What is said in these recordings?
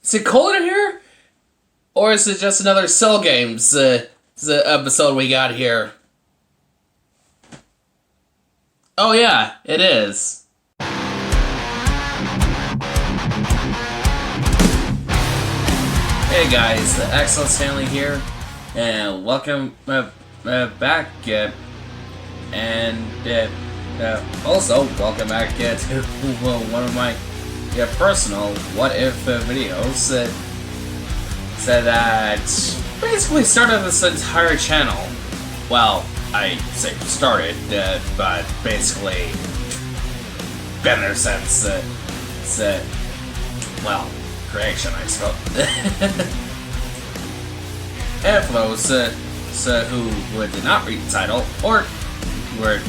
Is it cold in here? Or is it just another Cell Games episode we got here? Oh yeah, it is. Hey guys, Excellent Stanley here, and welcome back, and also welcome back to one of my personal what if videos that basically started this entire channel. Well, I say started, but basically been there since well, creation, I suppose. And for those who did not read the title, or were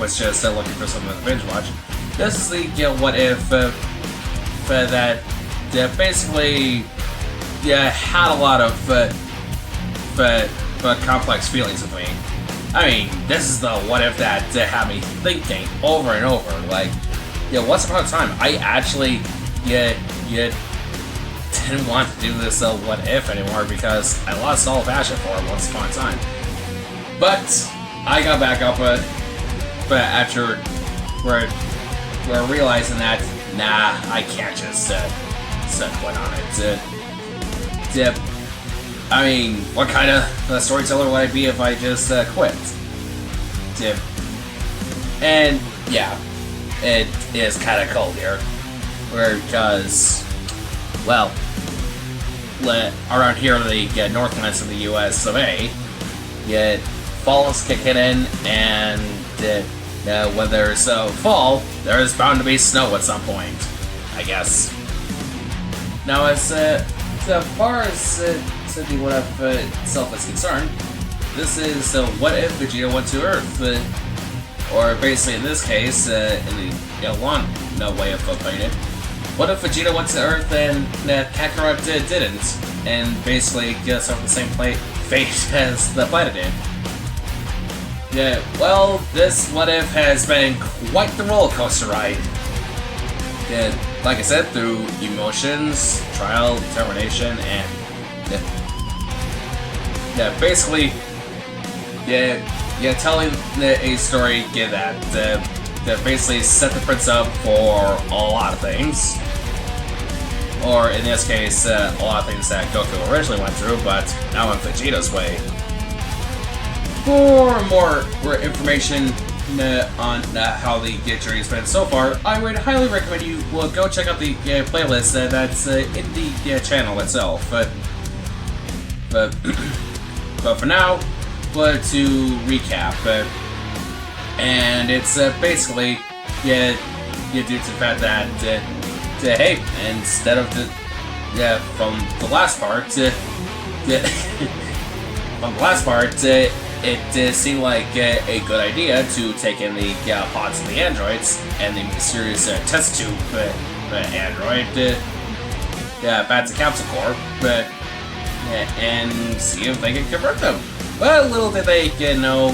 was just looking for something to binge watch, this is the what if that basically had a lot of complex feelings with me. I mean, this is the what if that had me thinking over and over. Like, once upon a time, I actually didn't want to do this what if anymore because I lost all passion for it once upon a time. But I got back up after we're realizing that I can't just quit on it. I mean, what kind of storyteller would I be if I just quit? And yeah, it is kind of cold here, because, well, around here in the northlands of the U.S. of A, fall is kicking in, and when there's fall, there is bound to be snow at some point, I guess. Now, as far as the what if itself is concerned, this is what if Vegeta went to Earth, or basically in this case, in the long way of putting it, what if Vegeta went to Earth and Kakarot didn't, and basically suffered the same fate as the planet did? Yeah, well, this what if has been quite the roller coaster ride. Like I said, through emotions, trial, determination, and basically, telling a story that basically set the prince up for a lot of things, or in this case, a lot of things that Goku originally went through, but now in Vegeta's way. For more information on how the journey has been so far, I would highly recommend you go check out the playlist that's in the channel itself. But for now, to recap, and it's basically due to the fact that hey, instead of from the last part it seemed like a good idea to take in the pods of the androids and the mysterious test tube android back to Capsule Corp and see if they can convert them. Well, little did they know,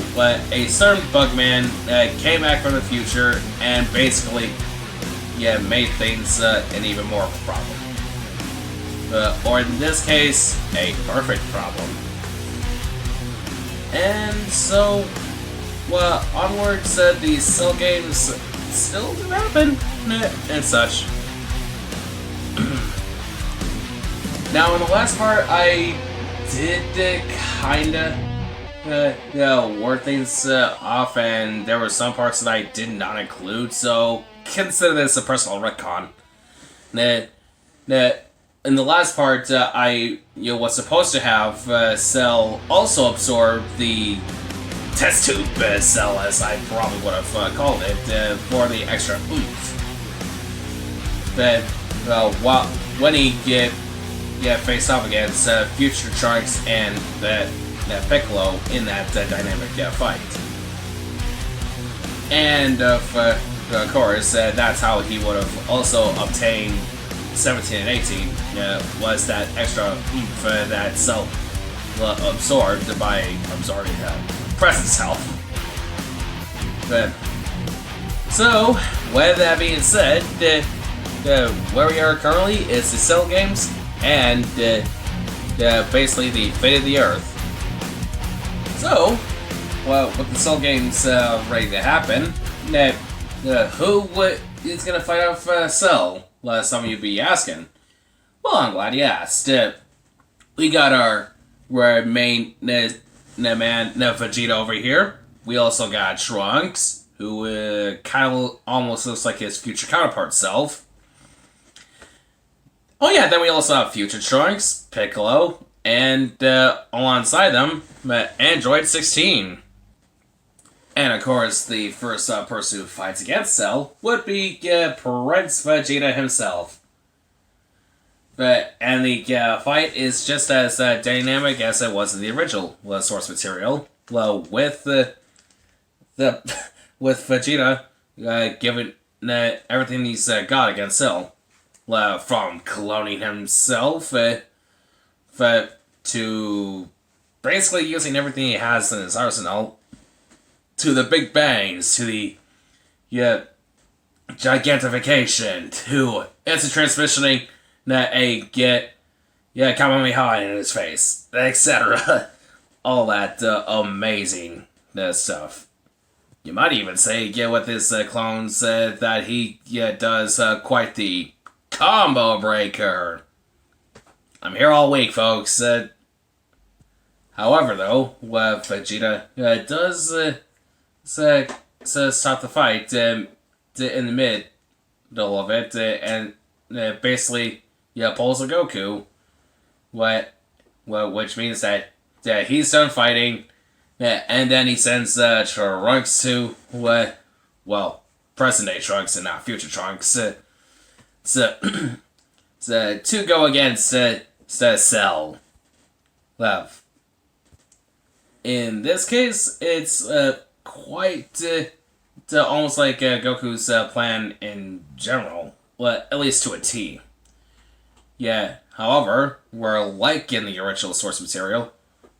a certain Bugman came back from the future and basically made things an even more of a problem. Or in this case, a perfect problem. And so, onwards, the Cell Games still do happen, and such. Now, in the last part, I did kinda word things off, and there were some parts that I did not include, so consider this a personal retcon. In the last part, I was supposed to have Cell also absorb the test tube cell, as I probably would have called it, for the extra oomph. But when he faced off against future Trunks and Piccolo in that dynamic fight, and of course, that's how he would have also obtained 17 and 18 was that extra oomph that Cell absorbed by absorbing presence health. But so, with that being said, where we are currently is the Cell games and basically the fate of the Earth. So, well, with the Cell games ready to happen, who is going to fight off Cell? Some of you be asking. Well, I'm glad you asked. We got our main man, Vegeta over here. We also got Trunks, who kind of almost looks like his future counterpart self. Oh yeah, then we also have Future Trunks, Piccolo, and alongside them, Android 16. And of course, the first person who fights against Cell would be Prince Vegeta himself. And the fight is just as dynamic as it was in the original source material. Well, with Vegeta giving everything he's got against Cell, from cloning himself to basically using everything he has in his arsenal, to the Big Bangs, to the gigantification, to instant transmissioning Kamehameha in his face, etc. All that amazing stuff. You might even say, with his clones, that he does quite the combo breaker. I'm here all week, folks. However, though, Vegeta does stop the fight in the middle of it, and basically pulls a Goku, which means that he's done fighting, and then he sends Trunks to, present-day Trunks and not future Trunks, to go against Cell. In this case, it's quite almost like Goku's plan in general, at least to a T. However, where like in the original source material,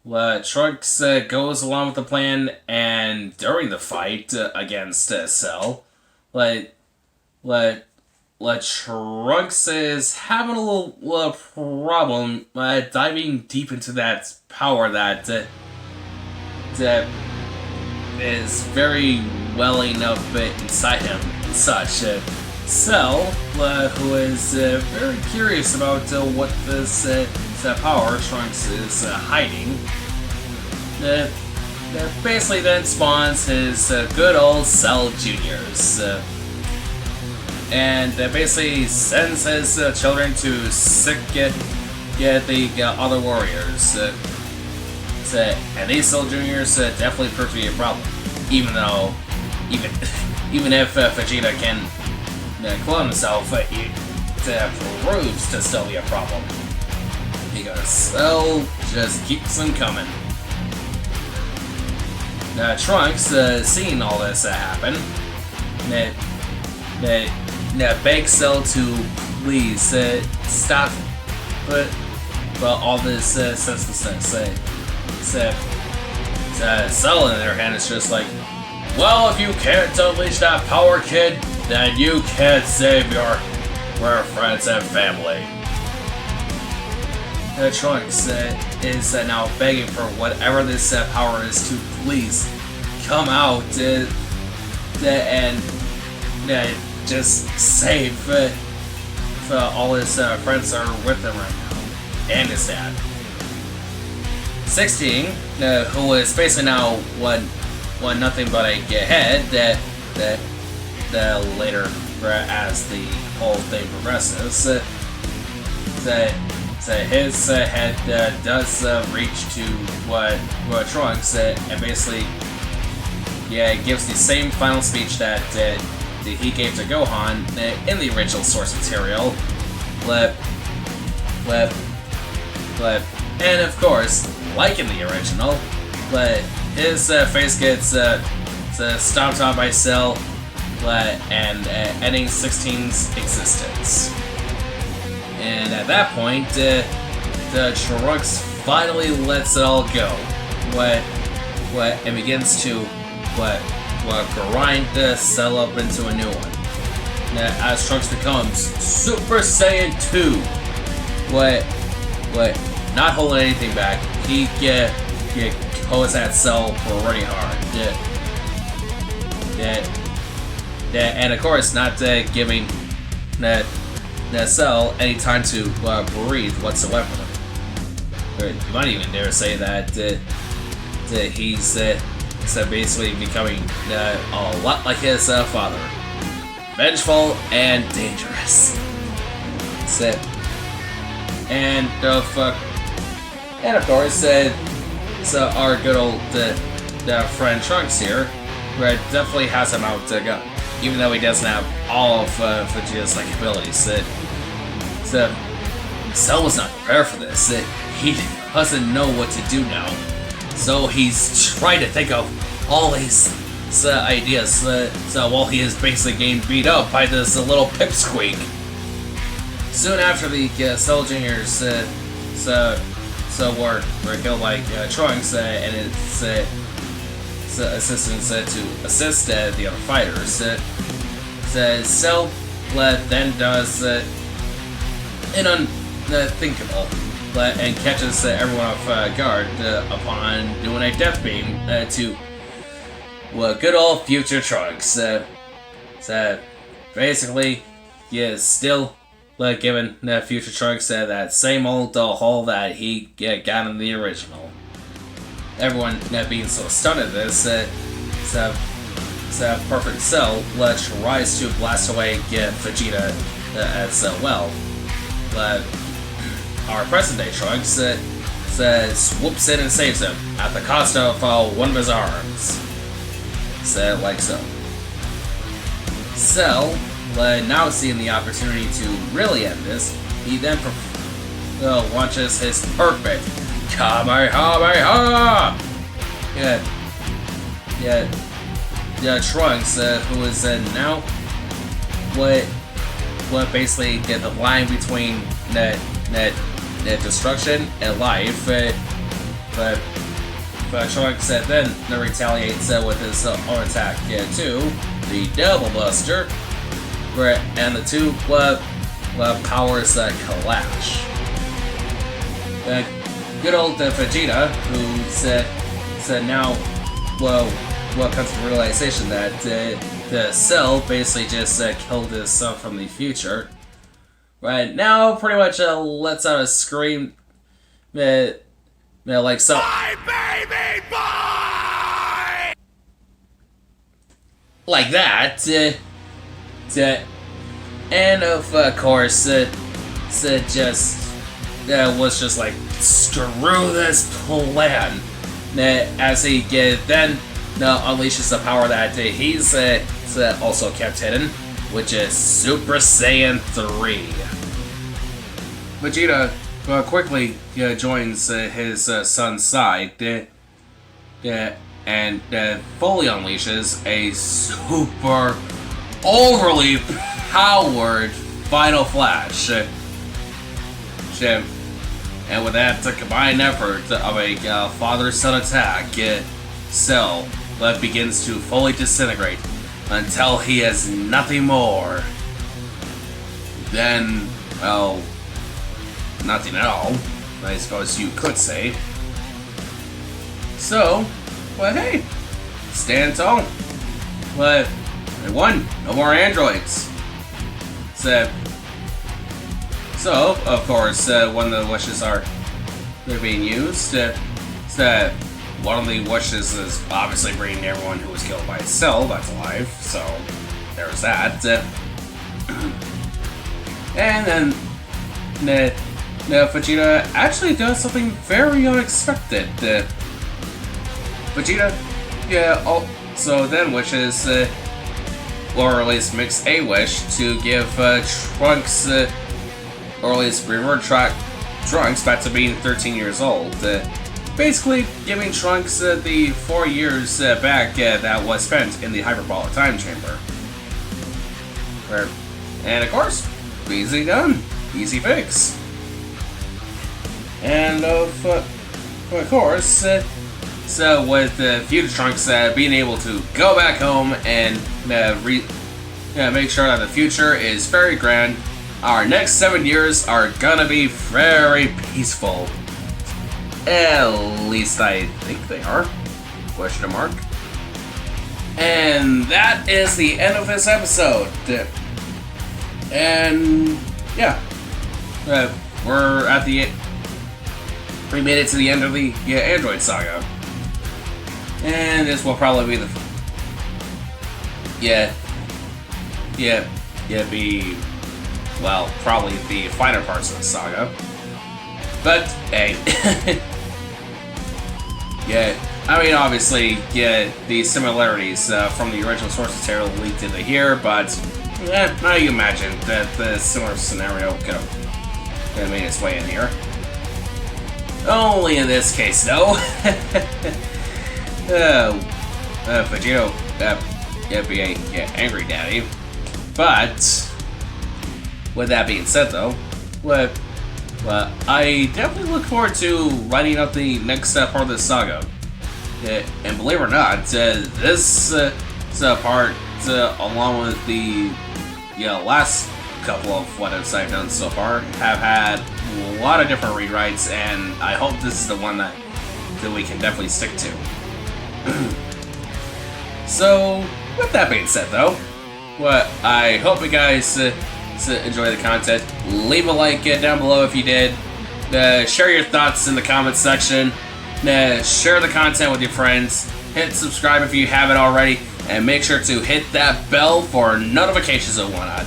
Trunks goes along with the plan, and during the fight against Cell, Trunks is having a little problem diving deep into that power that is very welling up inside him and such. Cell, who is very curious about what this power Trunks is hiding, basically then spawns his good old Cell Juniors. And basically sends his children to sick the other warriors. And these Cell Juniors definitely prove to be a problem. Even if Vegeta can clone himself, it proves to still be a problem. Because Cell just keeps them coming. Trunks, seeing all this happen, begs Cell to please stop all this senselessness. Cell, on the other hand, is just like, well, if you can't unleash that power, kid, then you can't save your friends and family. Trunks is now begging for whatever this power is to please come out and just save all his friends are with him right now, and his dad. 16, who is basically now one nothing but a head that later, as the whole thing progresses, his head does reach to what Trunks, and basically gives the same final speech that he gave to Gohan in the original source material. And of course, like in the original, his face gets stomped on by Cell, and ending 16's existence. And at that point, the Trunks finally lets it all go, and begins to grind Cell up into a new one. as Trunks becomes Super Saiyan 2. What, not holding anything back. He goes at Cell pretty hard. And of course, not giving Cell any time to breathe whatsoever. You might even dare say that he's basically becoming a lot like his father. Vengeful and dangerous. And of course, so our good old friend Trunks here definitely has him out gun, even though he doesn't have all of Vegeta's abilities. So Cell was not prepared for this. He doesn't know what to do now, so he's trying to think of all these ideas. So while he is basically getting beat up by this little pipsqueak. Soon after the Cell Juniors were killed by Trunks and his assistants to assist the other fighters. Cell then does an unthinkable and catches everyone off guard upon doing a death beam to good old future Trunks. So basically, he is still giving future Trunks that same old hole that he got in the original. Everyone being so stunned at this, Perfect Cell tries to blast away Vegeta as well. Our present-day Trunks swoops in and saves him at the cost of one of his arms. Like so. Cell, now seeing the opportunity to really end this, he then launches his perfect Kamehameha! Trunks, who is now what basically the line between destruction and life, but Trunks then retaliates with his own attack too, the Double Buster, and the two powers clash. Good old Vegeta, who said now, comes to the realization that the Cell basically just killed his son from the future. Right now, pretty much lets out a scream, like so. My baby boy! Like that. And of course, just was just like, screw this plan. As he then unleashes the power that he's also kept hidden, which is Super Saiyan 3. Vegeta quickly joins his son's side and fully unleashes a super overly powered Final Flash. And with that combined effort of a father-son attack, Cell begins to fully disintegrate until he is nothing more than, well, nothing at all, I suppose you could say. So, but hey, stand tall. But I won. No more androids. So of course, one of the wishes they're being used. One of the wishes is obviously bringing everyone who was killed by Cell back to life. So there's that. And then Vegeta actually does something very unexpected. Vegeta, so then wishes, or at least makes a wish to give Trunks, or at least revert Trunks back to being 13 years old. Basically giving Trunks the 4 years back that was spent in the hyperbolic time chamber. And of course, easy done. Easy fix. And of course, so with future Trunks being able to go back home and Yeah, make sure that the future is very grand. Our next 7 years are gonna be very peaceful. At least I think they are. Question mark. And that is the end of this episode. And yeah, we're at the. We made it to the end of the Android saga, and this will probably be the. Be. Well, probably the finer parts of the saga. But hey, yeah. I mean, obviously, the similarities from the original source material leaked into here, but now you imagine that the similar scenario could have made its way in here. Only in this case, though. Vegeta, be a angry daddy. But with that being said, though, well, I definitely look forward to writing up the next part of this saga. And believe it or not, this part, along with the last couple of what-ifs I've done so far, have had a lot of different rewrites, and I hope this is the one that we can definitely stick to. So, with that being said, though, I hope you guys enjoy the content. Leave a like down below if you did. Share your thoughts in the comments section. Share the content with your friends, hit subscribe if you haven't already, and make sure to hit that bell for notifications and whatnot.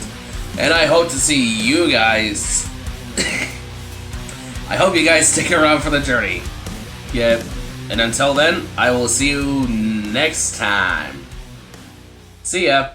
And I hope to see you guys. I hope you guys stick around for the journey. Yeah, and until then, I will see you next time. See ya.